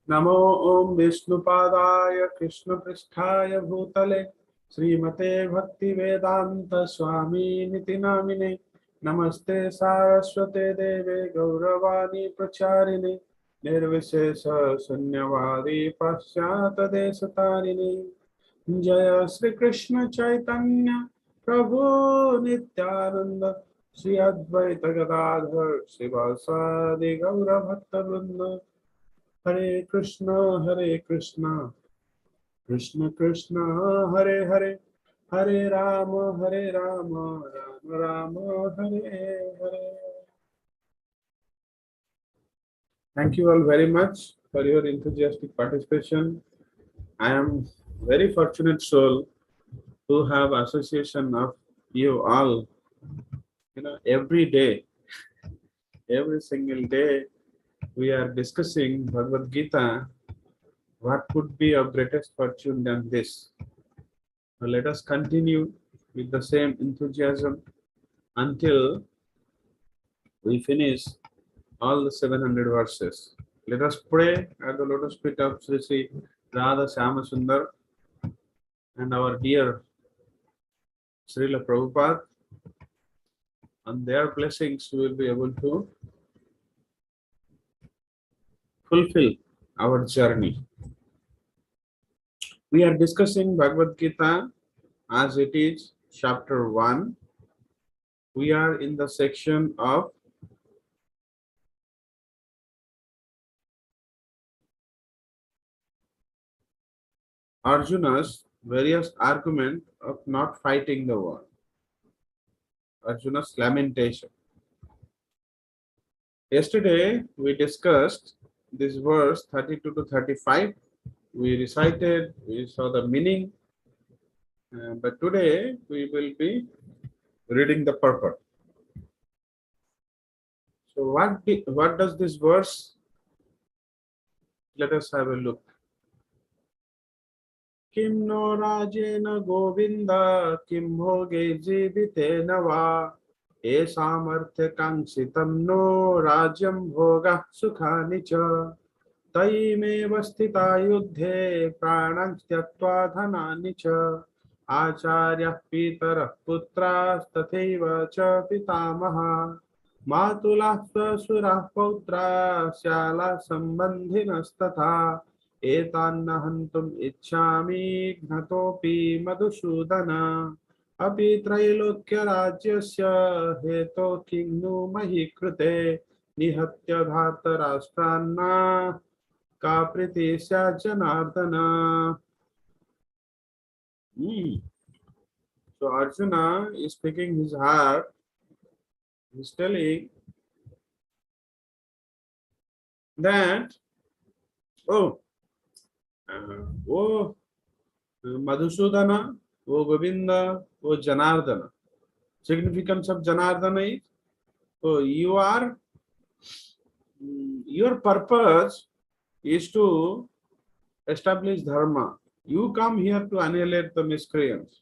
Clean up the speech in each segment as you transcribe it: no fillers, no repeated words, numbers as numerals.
नमो ओम विष्णुपादाय कृष्णपृष्ठाय भूतले श्रीमते भक्तिवेदांत स्वामी निति नामिने नमस्ते सारस्वते देवे गौरवाणी प्रचारिणे निर्विशेष शून्यवादी पाश्चात देशतारिणे जय श्री कृष्ण चैतन्य प्रभु नित्यानंद श्री अद्वैत गदाधर शिवासादि गौर भक्त वृंद हरे Krishna Krishna Krishna Hare Hare Hare Ram Ram Ram Hare Hare. Thank you all very much for your enthusiastic participation. I am very fortunate soul to have association of you all. Every day, every single day, we are discussing Bhagavad Gita. What could be of greatest fortune than this? Now let us continue with the same enthusiasm until we finish all the 700 verses. Let us pray at the lotus feet of Sri Sri Radha Syama Sundar and our dear Srila Prabhupada. On their blessings, we will be able to fulfill our journey. We are discussing Bhagavad Gita as it is, chapter 1. We are in the section of Arjuna's various arguments of not fighting the war. Arjuna's lamentation. Yesterday, we discussed this verse 32 to 35. We recited, we saw the meaning, but today we will be reading the purport. So, what does this verse? Let us have a look. Kim no rajena govinda kim bhoge jivitena va esamartha kanksitam no rajyam bhoga sukhani cha तयिमेव स्थिता युद्धे प्राणान् त्यक्त्वा धनानि च आचार्यः पितरः पुत्रास्तथैव च पितामहः मातुलः स्वसुरः पौत्राः श्यालाः सम्बन्धिनस्तथा एतान्न हन्तुम् इच्छामि घ्नतोऽपि मधुसूदन अपि त्रैलोक्यराज्यस्य हेतोः किं नु मही कृते निहत्य धार्तराष्ट्रान्ना का प्रीति स्यात् Janardana. So Arjuna is speaking his heart. He's telling that, oh Madhusudana, oh Govinda, oh Janardana. Significance of Janardana is, oh, your purpose is to establish dharma. You come here to annihilate the miscreants.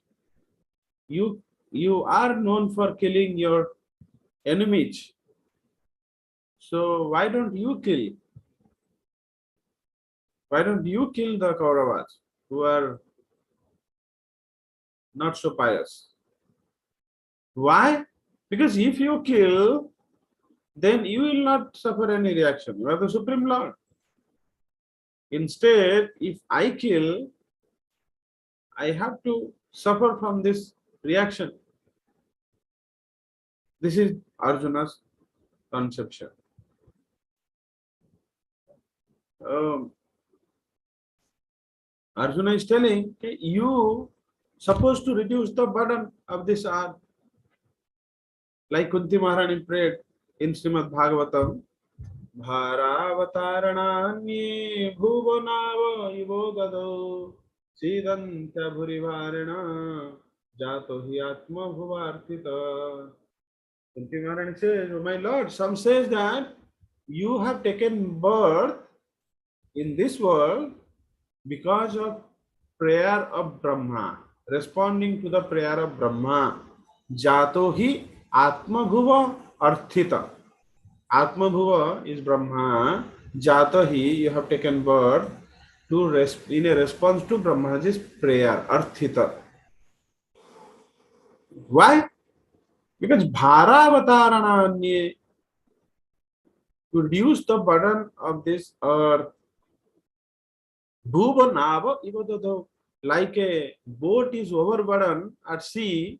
You are known for killing your enemies. So why don't you kill? Why don't you kill the Kauravas who are not so pious? Why? Because if you kill, then you will not suffer any reaction. You are the Supreme Lord. Instead, if I kill, I have to suffer from this reaction. This is Arjuna's conception. Arjuna is telling, okay, you supposed to reduce the burden of this earth. Like Kunti Maharani prayed in Srimad Bhagavatam, Bharavataranaanye bhuvanava ivogado Sidanta bhurivarana jato hi atma bhuvartita. Kunti Maharani says, oh my Lord, some says that you have taken birth in this world because of prayer of Brahma, responding to the prayer of Brahma. Jato hi atma bhuva arthita. Atma bhuva is Brahma. Jatahi, you have taken birth in a response to Brahmaji's prayer, Arthita. Why? Because Bharavatara to reduce the burden of this earth. Bhuva Nava, even though like a boat is overburdened at sea,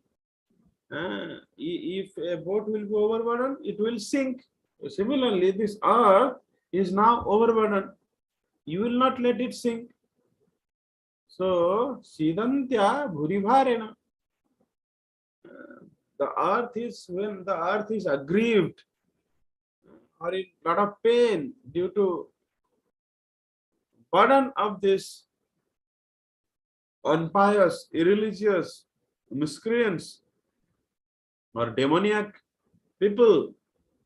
if a boat will be overburdened, it will sink. Similarly, this earth is now overburdened. You will not let it sink. So, Sidantya Bhuribharena. The earth is, when the earth is aggrieved or in lot of pain due to burden of this unpious, irreligious, miscreants or demoniac people,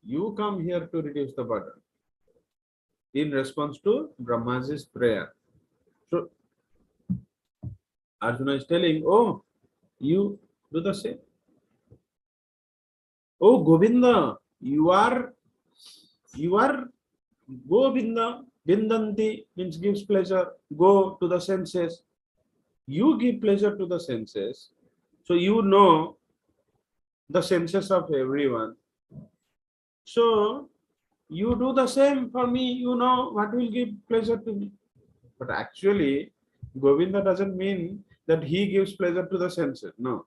you come here to reduce the burden in response to Brahmaji's prayer. So Arjuna is telling, oh, you do the same. Oh, Govinda, you are Govinda, Bindanti means gives pleasure, go to the senses. You give pleasure to the senses. So you know the senses of everyone. So you do the same for me, you know what will give pleasure to me. But actually, Govinda doesn't mean that he gives pleasure to the senses. No.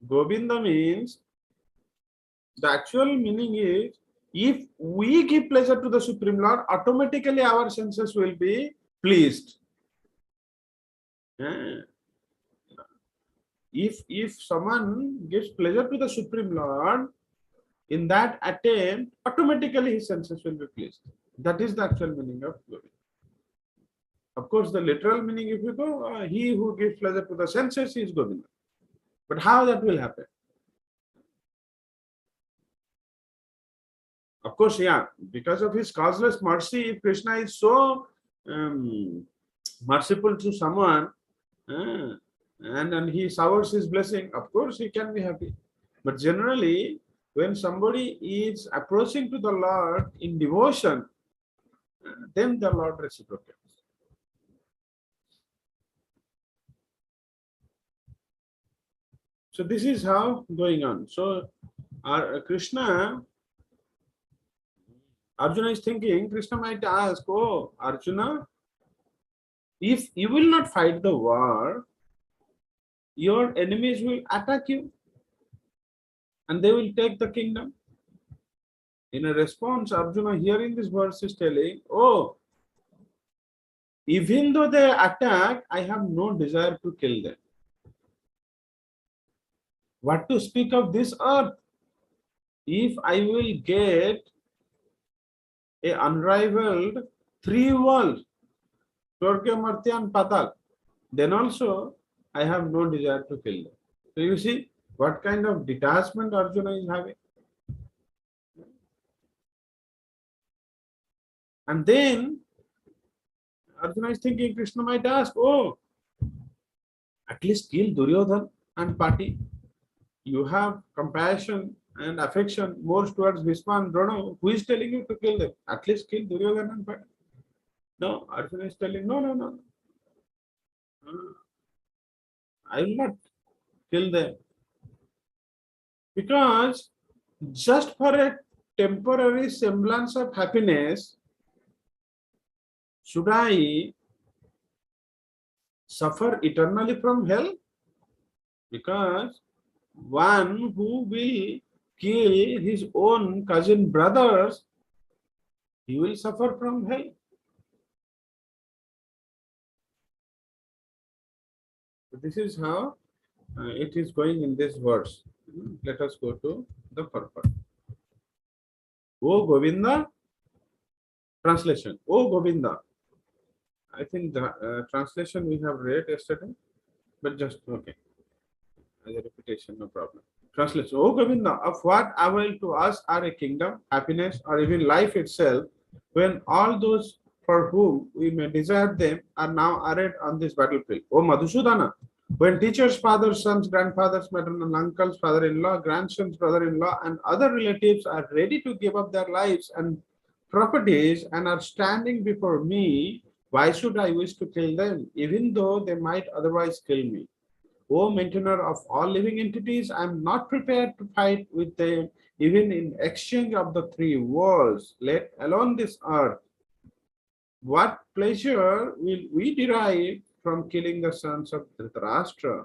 Govinda means, the actual meaning is, if we give pleasure to the Supreme Lord, automatically our senses will be pleased. If someone gives pleasure to the Supreme Lord, in that attempt, automatically his senses will be pleased. That is the actual meaning of Govinda. Of course, the literal meaning, if you go, he who gives pleasure to the senses is Govinda. But how that will happen? Of course, yeah, because of his causeless mercy, if Krishna is so merciful to someone, and he showers his blessing, of course he can be happy. But generally, when somebody is approaching to the Lord in devotion, then the Lord reciprocates. So this is how going on. So Krishna, Arjuna is thinking, Krishna might ask, oh, Arjuna, if you will not fight the war, your enemies will attack you and they will take the kingdom. In a response, Arjuna, hearing this verse, is telling, oh, even though they attack, I have no desire to kill them. What to speak of this earth? If I will get a unrivaled three worlds, Swarga, Martya and Patal, then also I have no desire to kill them. So you see what kind of detachment Arjuna is having. And then Arjuna is thinking, Krishna might ask, oh, at least kill Duryodhan and Pati. You have compassion and affection more towards Bhishma and Drona. Who is telling you to kill them? At least kill Duryodhan and Pati. No, Arjuna is telling, no. I will not kill them. Because just for a temporary semblance of happiness, should I suffer eternally from hell? Because one who will kill his own cousin brothers, he will suffer from hell. This is how it is going in this verse. Let us go to the purport. O Govinda, translation. O Govinda. I think the translation we have read yesterday, but just okay. As a repetition, no problem. Translation. O Govinda, of what avail to us are a kingdom, happiness, or even life itself, when all those for whom we may desire them are now arrayed on this battlefield? O Madhusudana, when teachers, fathers, sons, grandfathers, maternal uncles, father-in-law, grandsons, brother-in-law, and other relatives are ready to give up their lives and properties and are standing before me, why should I wish to kill them, even though they might otherwise kill me? O maintainer of all living entities, I am not prepared to fight with them, even in exchange of the three worlds, let alone this earth. What pleasure will we derive from killing the sons of Dhritarashtra?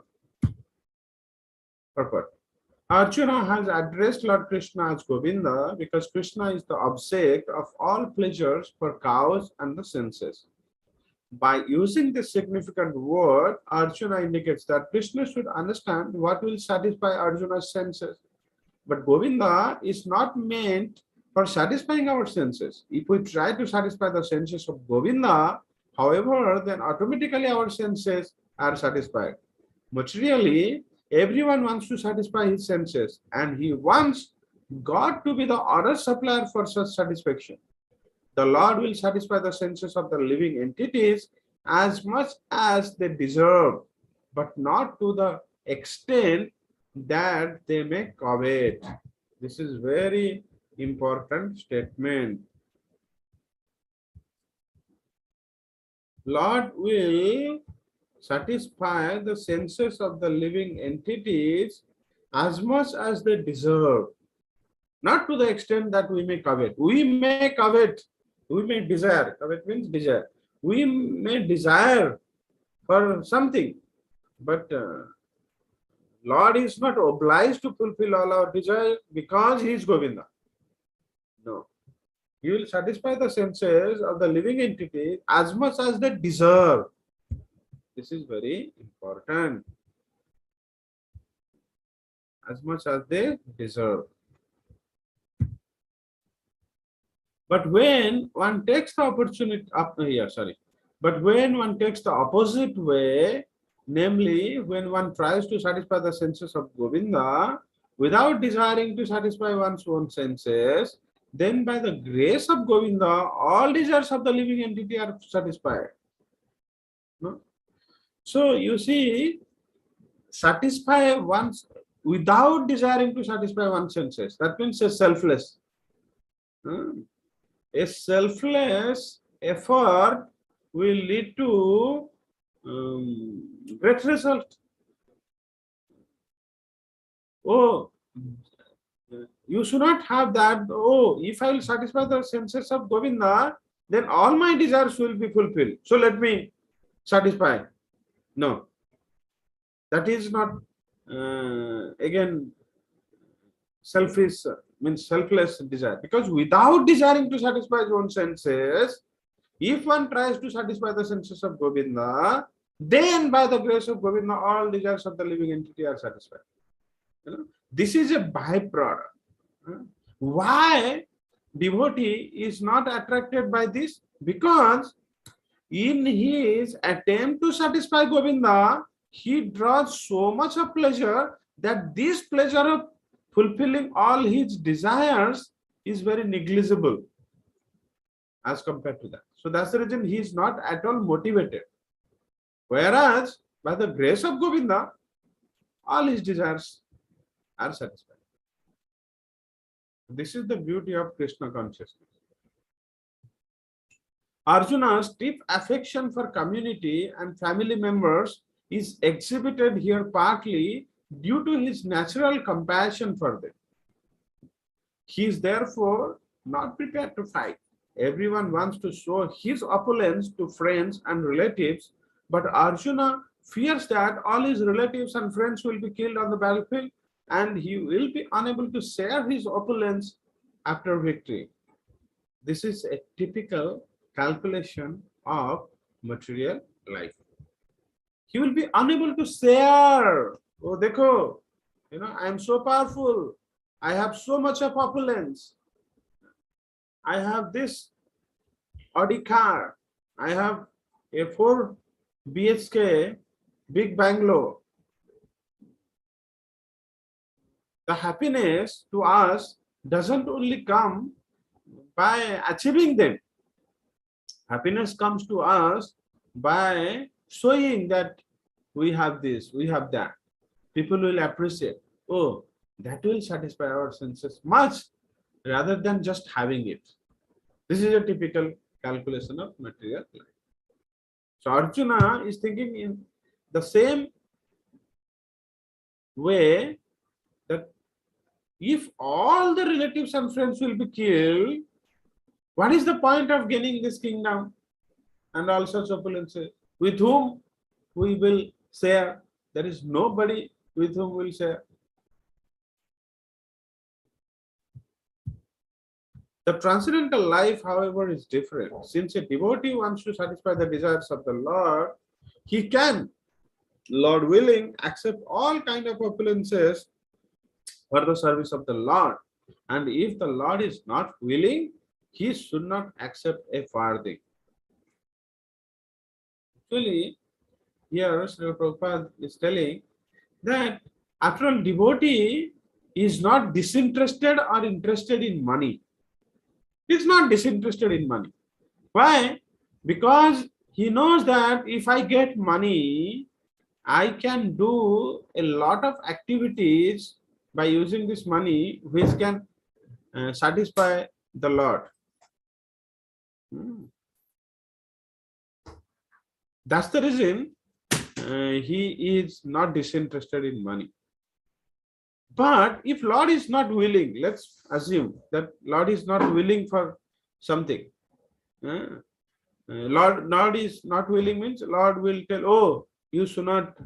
Purport. Arjuna has addressed Lord Krishna as Govinda because Krishna is the object of all pleasures for cows and the senses. By using this significant word, Arjuna indicates that Krishna should understand what will satisfy Arjuna's senses. But Govinda is not meant for satisfying our senses. If we try to satisfy the senses of Govinda, however, then automatically our senses are satisfied. Materially, everyone wants to satisfy his senses, and he wants God to be the order supplier for such satisfaction. The Lord will satisfy the senses of the living entities as much as they deserve, but not to the extent that they may covet. This is very important statement. Lord will satisfy the senses of the living entities as much as they deserve, not to the extent that we may covet. We may covet, we may desire. Covet means desire. We may desire for something, but Lord is not obliged to fulfill all our desire because He is Govinda. No. He will satisfy the senses of the living entity as much as they deserve. This is very important. As much as they deserve. But when one takes the opportunity up here, sorry. But when one takes the opposite way, namely when one tries to satisfy the senses of Govinda without desiring to satisfy one's own senses, then by the grace of Govinda, all desires of the living entity are satisfied. No? So you see, satisfy one's without desiring to satisfy one's senses. That means a selfless. A selfless effort will lead to great result. Oh, you should not have that. Oh, if I will satisfy the senses of Govinda, then all my desires will be fulfilled. So let me satisfy. No, that is not again selfish, means selfless desire. Because without desiring to satisfy his own senses, if one tries to satisfy the senses of Govinda, then by the grace of Govinda, all desires of the living entity are satisfied. You know, this is a byproduct. Why devotee is not attracted by this? Because in his attempt to satisfy Govinda, he draws so much of pleasure that this pleasure of fulfilling all his desires is very negligible as compared to that. So that's the reason he is not at all motivated. Whereas by the grace of Govinda, all his desires are satisfied. This is the beauty of Krishna consciousness. Arjuna's deep affection for community and family members is exhibited here partly due to his natural compassion for them. He is therefore not prepared to fight. Everyone wants to show his opulence to friends and relatives, but Arjuna fears that all his relatives and friends will be killed on the battlefield and he will be unable to share his opulence after victory. This is a typical calculation of material life. He will be unable to share. Oh, dekho, I am so powerful. I have so much of opulence. I have this Audi car. I have a 4 BHK big bungalow. The happiness to us doesn't only come by achieving them. Happiness comes to us by showing that we have this, we have that. People will appreciate. Oh, that will satisfy our senses much rather than just having it. This is a typical calculation of material life. So Arjuna is thinking in the same way that if all the relatives and friends will be killed, what is the point of gaining this kingdom and all such opulences? With whom we will share? There is nobody with whom we will share. The transcendental life, however, is different. Since a devotee wants to satisfy the desires of the Lord, he can, Lord willing, accept all kind of opulences for the service of the Lord. And if the Lord is not willing, he should not accept a farthing. Actually, here Srila Prabhupada is telling that after all, devotee is not disinterested or interested in money. He is not disinterested in money. Why? Because he knows that if I get money, I can do a lot of activities by using this money which can satisfy the Lord. That's the reason he is not disinterested in money. But if Lord is not willing, let's assume that Lord is not willing for something. Lord is not willing means Lord will tell, oh, you should not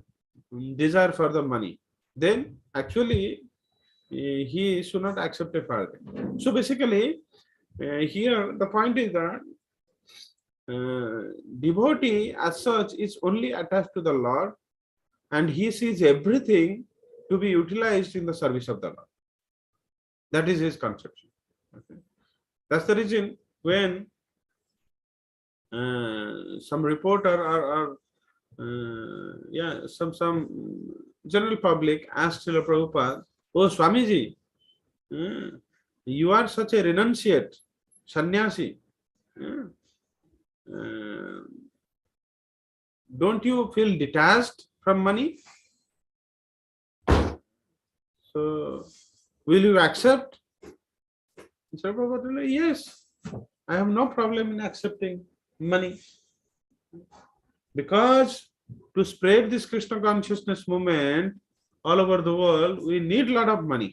desire for the money. Then actually he should not accept a farthing. So basically, here the point is that devotee as such is only attached to the Lord, and he sees everything to be utilized in the service of the Lord. That is his conception. Okay. That's the reason when some reporter or some general public asked Srila Prabhupada, "Oh Swamiji, you are such a renunciate, sannyasi. Don't you feel detached from money? So, will you accept?" Srila Prabhupada said, "Yes, I have no problem in accepting money. Because to spread this Krishna consciousness movement all over the world, we need a lot of money.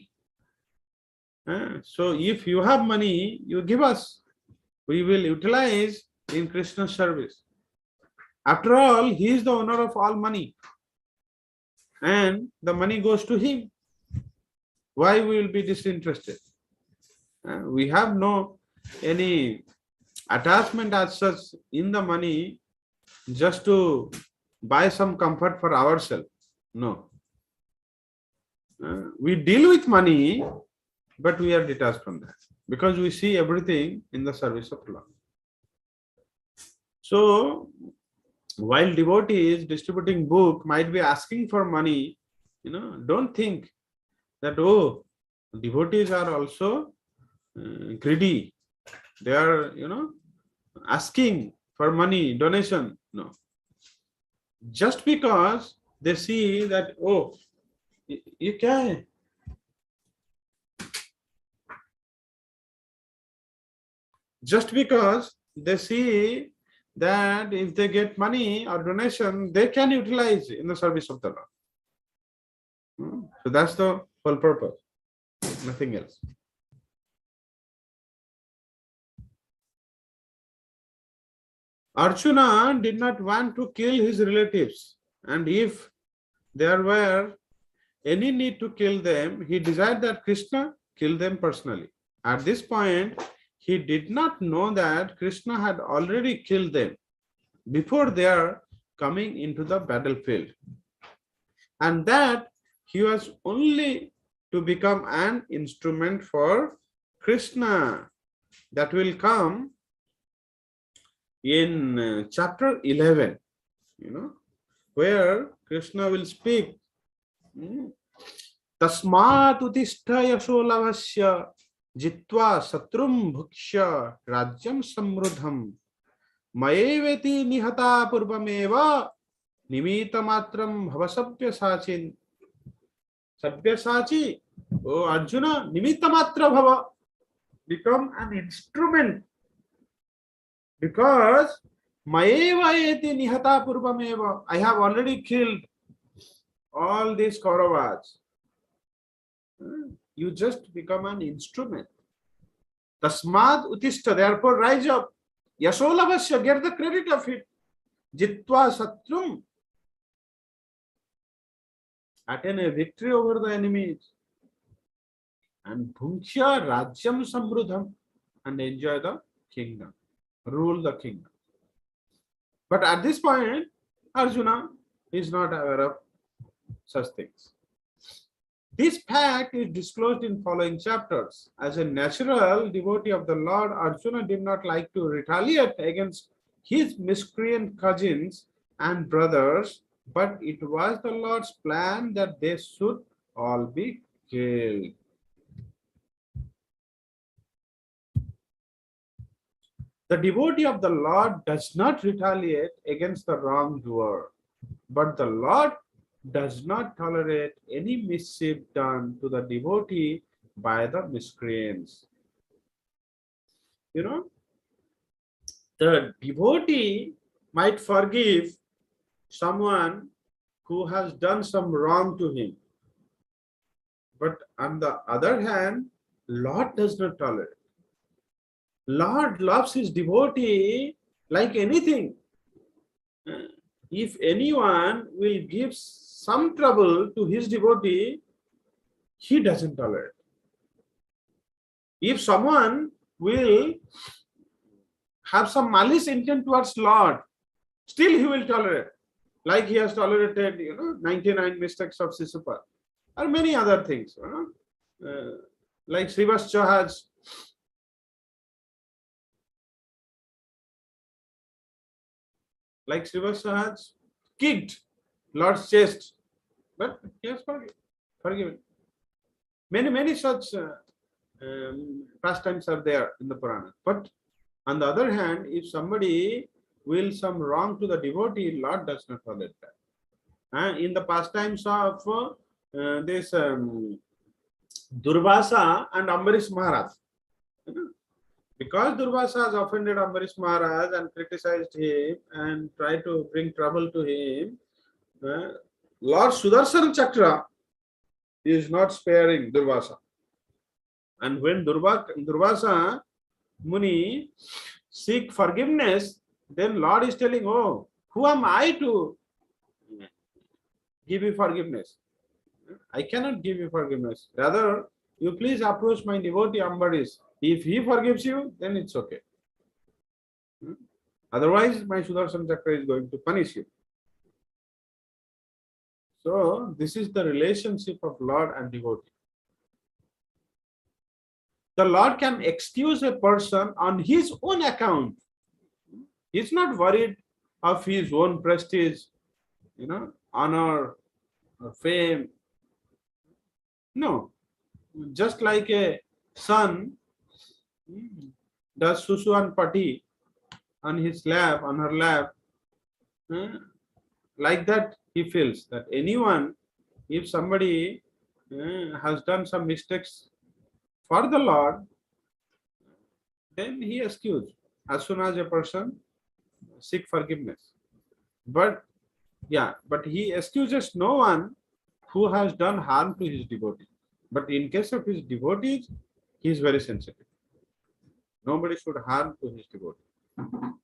So if you have money, you give us. We will utilize in Krishna's service. After all, he is the owner of all money. And the money goes to him. Why we will be disinterested? We have no any attachment as such in the money just to buy some comfort for ourselves. No. We deal with money, but we are detached from that because we see everything in the service of Lord. So, while devotees distributing book might be asking for money, don't think that, oh, devotees are also greedy. They are, asking for money, donation. No. Just because they see that, oh, you can. Just because they see that if they get money or donation, they can utilize in the service of the Lord. So that's the whole purpose, nothing else. Arjuna did not want to kill his relatives, and if there were any need to kill them, he desired that Krishna kill them personally. At this point, he did not know that Krishna had already killed them before their coming into the battlefield, and that he was only to become an instrument for Krishna. That will come in chapter 11, where Krishna will speak. Tasmat utishta yasholavasya jitva satrum bhukshya rajyam samrudham mayeveti nihata purvameva nimita matram bhavasabhya sachin. Sabhya sachi, oh Arjuna, nimita matra bhava, become an instrument Because Maeva eti nihata purvameva. I have already killed all these Kauravas. You just become an instrument. Tasmad utishta, therefore rise up. Yasolavasya, get the credit of it. Jitva satrum, attain a victory over the enemies. And bhunksha rajyam samrudham, and enjoy the kingdom. Rule the kingdom. But at this point, Arjuna is not aware of such things. This fact is disclosed in following chapters. As a natural devotee of the Lord, Arjuna did not like to retaliate against his miscreant cousins and brothers, but it was the Lord's plan that they should all be killed. The devotee of the Lord does not retaliate against the wrongdoer, but the Lord does not tolerate any mischief done to the devotee by the miscreants. You know, the devotee might forgive someone who has done some wrong to him, but on the other hand, Lord does not tolerate. Lord loves his devotee like anything. If anyone will give some trouble to his devotee, he doesn't tolerate. If someone will have some malice intent towards Lord, still he will tolerate. Like he has tolerated, 99 mistakes of Sisupa, or many other things. Like Srivastava has kicked Lord's chest, but he has forgiven. Many such pastimes are there in the Purana. But on the other hand, if somebody will some wrong to the devotee, Lord does not tolerate that. In the pastimes of this Durvasa and Ambarish Maharaj, because Durvasa has offended Ambarish Maharaj and criticized him and tried to bring trouble to him, Lord Sudarshan Chakra is not sparing Durvasa. And when Durvasa Muni seek forgiveness, then Lord is telling, oh, who am I to give you forgiveness? I cannot give you forgiveness. Rather, you please approach my devotee Ambarish. If he forgives you, then it's okay. Otherwise, my Sudarshan Chakra is going to punish you. So, this is the relationship of Lord and devotee. The Lord can excuse a person on his own account. He's not worried of his own prestige, honor, fame. No. Just like a son does susu and pati on his lap, on her lap, like that he feels that anyone, if somebody has done some mistakes for the Lord, then he excused as soon as a person seek forgiveness. But he excuses no one who has done harm to his devotee. But in case of his devotees, he is very sensitive. Nobody should harm to his devotee.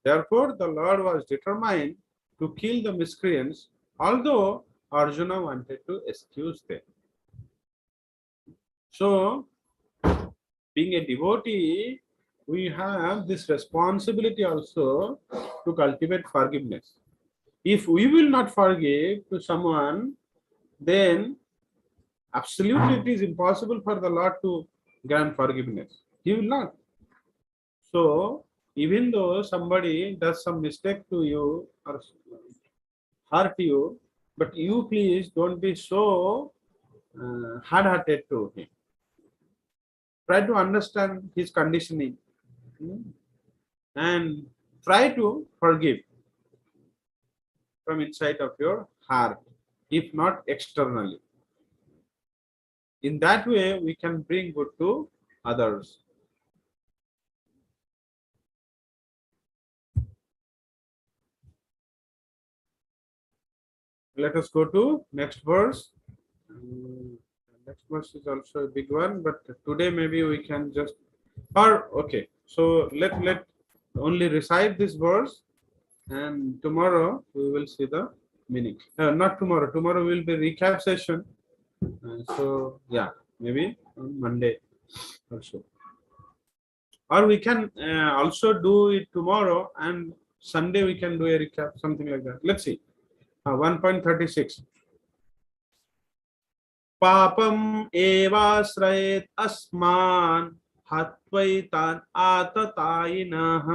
Therefore, the Lord was determined to kill the miscreants, although Arjuna wanted to excuse them. So, being a devotee, we have this responsibility also to cultivate forgiveness. If we will not forgive to someone, then absolutely it is impossible for the Lord to grant forgiveness. He will not. So, even though somebody does some mistake to you or hurt you, but you please don't be so hard-hearted to him. Try to understand his conditioning and try to forgive from inside of your heart, if not externally. In that way, we can bring good to others. Let us go to next verse. Mm, Next verse is also a big one, but today maybe we can just okay. So let only recite this verse, and tomorrow we will see the meaning. Not tomorrow. Tomorrow will be recap session. So yeah, maybe on Monday also, or we can also do it tomorrow and Sunday we can do a recap, something like that. Let's see. 1.36. Papam evasrayet asman hatvaitan atatayinah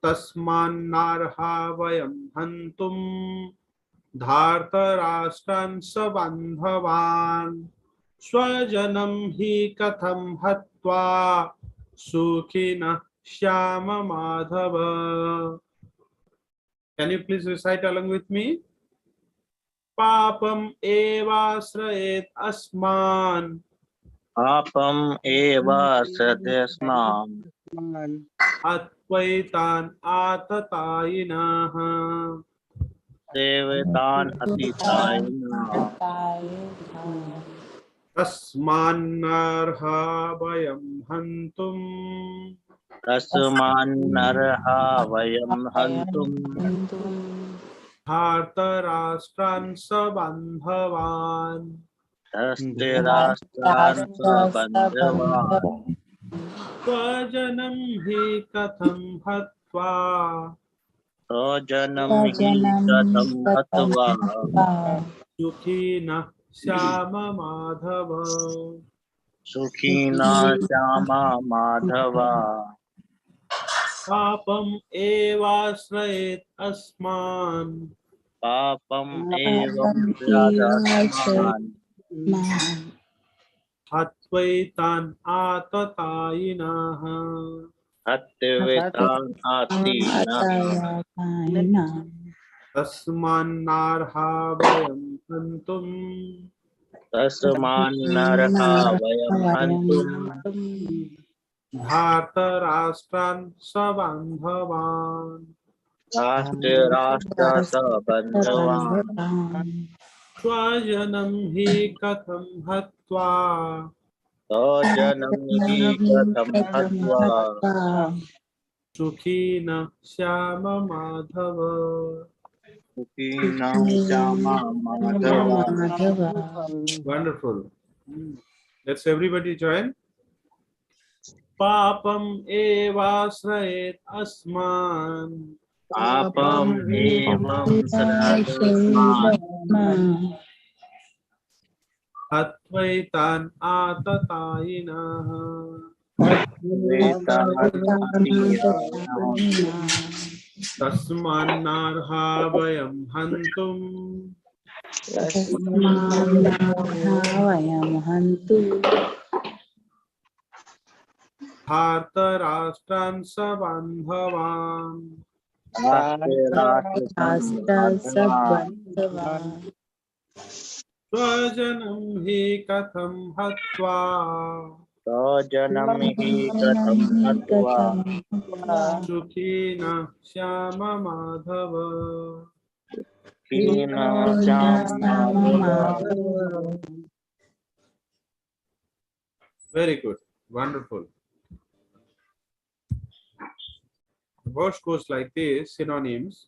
tasmannarha vayam hantum धार्तराष्ट्रान् सबन्धवान् स्वजनं हि कथं हत्वा सुखिनः Shyam Madhav. Can you please recite along with me? Papam evasrayet asman Apam eva sadesnam atvaitan atatayinah devetan atitayana tasmannarha vayam hantum tasmannarha vayam hantum धार्तराष्ट्रान् सबन्धवान् tastirastran sabandhava स्वजनं हि कथं हत्वा sojanam hi katham hatva सुखिनः Shyam Madhav. sukhina shama madhava पापम् एवाश्रयेत् अस्मान् papam evam pradasman हत्वैतान् आततायिनः hatvetan atina तस्मान्नार्हा वयं हन्तुम् tasmannarha vayam hantum धार्तराष्ट्रान् सबन्धवान् राष्ट्र सबंधवान स्वजनं हि कथं हत्वा स्वजनम ही कथम हत्वा सुखिनः Shyam Madhav. सुखिना Shyama Madhava. Wonderful. Let's everybody join. Papam evasrayet asman पापम एवं श्राद्धस्मान हत्वैतान आततायिनः वेतान अतीयानः तस्मान्नार्हा वयं हन्तुम् धार्तराष्ट्रान् सबन्धवान् स्वजनं हि कथं हत्वा स्वजनम ही कथम हत्वा सुखिनः Shyam Madhav. सुखिना Shyama Madhava. Very good. Wonderful. The verse goes like this, synonyms.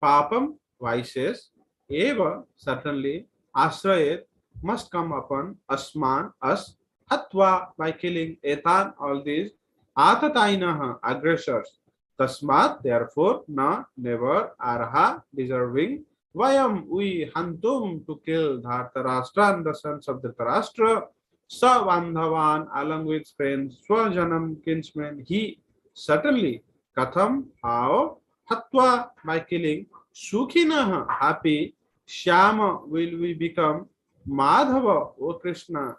Papam, vices. Eva, certainly. Asrayet, must come upon. Asman, us. Hatva, by killing. Etan, all these. Atatainaha, aggressors. Tasmat, therefore. Na, never. Arha, deserving. Vayam, we. Hantum, to kill. Dhartarashtra, the sons of the Tarashtra. Savandhavan, along with friends. Swajanam, kinsmen. He, certainly. Katham, how? Hatva, by killing. Sukhinaha, happy. Shyama, will we become. Madhava, O Krishna,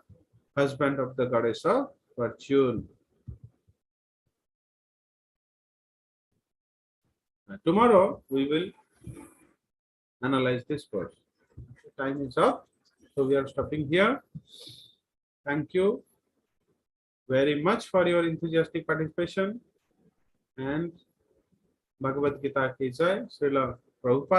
husband of the goddess of fortune. Tomorrow we will analyze this verse. Time is up, so we are stopping here. Thank you very much for your enthusiastic participation, and Bhagavad Gita ki jai. Srila Prabhupada